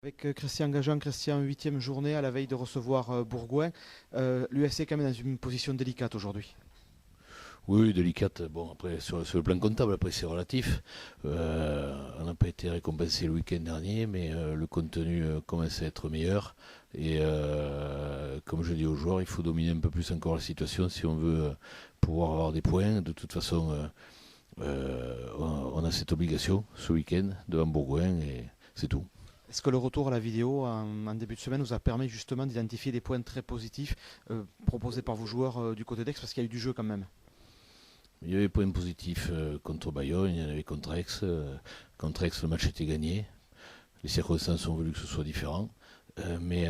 Avec Christian Gagean, Christian, huitième journée à la veille de recevoir Bourgoin. L'UFC est quand même dans une position délicate aujourd'hui. Oui, oui, délicate. Bon, après, sur le plan comptable, après, c'est relatif. On n'a pas été récompensé le week-end dernier, mais le contenu commence à être meilleur. Et comme je dis aux joueurs, il faut dominer un peu plus encore la situation si on veut pouvoir avoir des points. De toute façon, on a cette obligation ce week-end devant Bourgoin et c'est tout. Est-ce que le retour à la vidéo en début de semaine vous a permis justement d'identifier des points très positifs proposés par vos joueurs du côté d'Aix parce qu'il y a eu du jeu quand même? Il y avait des points positifs contre Bayonne, il y en avait contre Aix. Contre Aix, le match était gagné. Les circonstances ont voulu que ce soit différent. Mais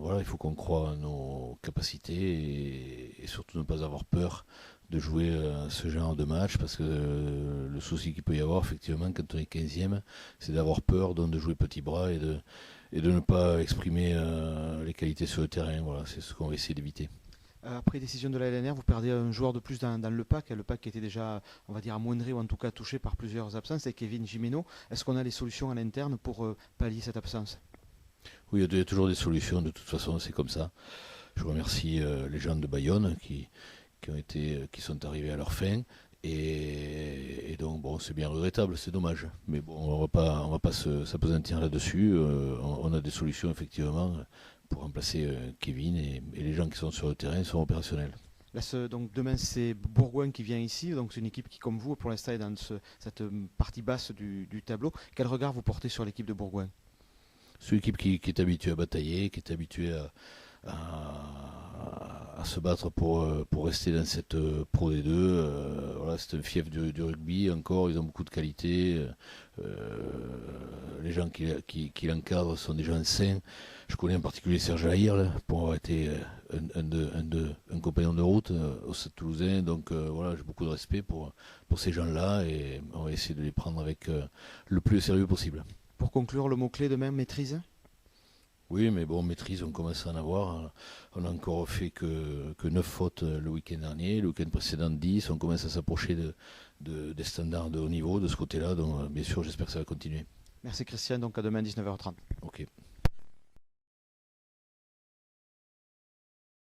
voilà, il faut qu'on croie en nos capacités et surtout ne pas avoir peur de jouer ce genre de match parce que le souci qu'il peut y avoir effectivement quand on est 15e, c'est d'avoir peur donc de jouer petit bras et de ne pas exprimer les qualités sur le terrain. Voilà, c'est ce qu'on va essayer d'éviter. Après décision de la LNR, vous perdez un joueur de plus dans le pack. Le pack qui était déjà, on va dire, amoindri ou en tout cas touché par plusieurs absences, c'est Kevin Gimeno. Est-ce qu'on a les solutions à l'interne pour pallier cette absence? Oui, il y a toujours des solutions, de toute façon, c'est comme ça. Je remercie les gens de Bayonne qui sont arrivés à leur fin. Et donc, bon, c'est bien regrettable, c'est dommage. Mais bon, on va pas s'apesantir là-dessus. On a des solutions, effectivement, pour remplacer Kevin et les gens qui sont sur le terrain sont opérationnels. Là, donc demain c'est Bourgoin qui vient ici, donc c'est une équipe qui comme vous pour l'instant est dans cette partie basse du tableau. Quel regard vous portez sur l'équipe de Bourgoin? C'est une équipe qui est habituée à batailler, qui est habituée à se battre pour rester dans cette Pro D2. Voilà, c'est un fief du rugby encore, ils ont beaucoup de qualité. Les gens qui l'encadrent sont des gens sains. Je connais en particulier Serge Lahire, là, pour avoir été un compagnon de route au Stade Toulousain. Donc voilà, j'ai beaucoup de respect pour ces gens-là et on va essayer de les prendre avec le plus sérieux possible. Pour conclure, le mot-clé demain, maîtrise? Oui, mais bon, maîtrise, on commence à en avoir. On a encore fait que 9 fautes le week-end dernier. Le week-end précédent, 10. On commence à s'approcher des standards de haut niveau de ce côté-là. Donc, bien sûr, j'espère que ça va continuer. Merci Christian, donc à demain 19h30. Ok.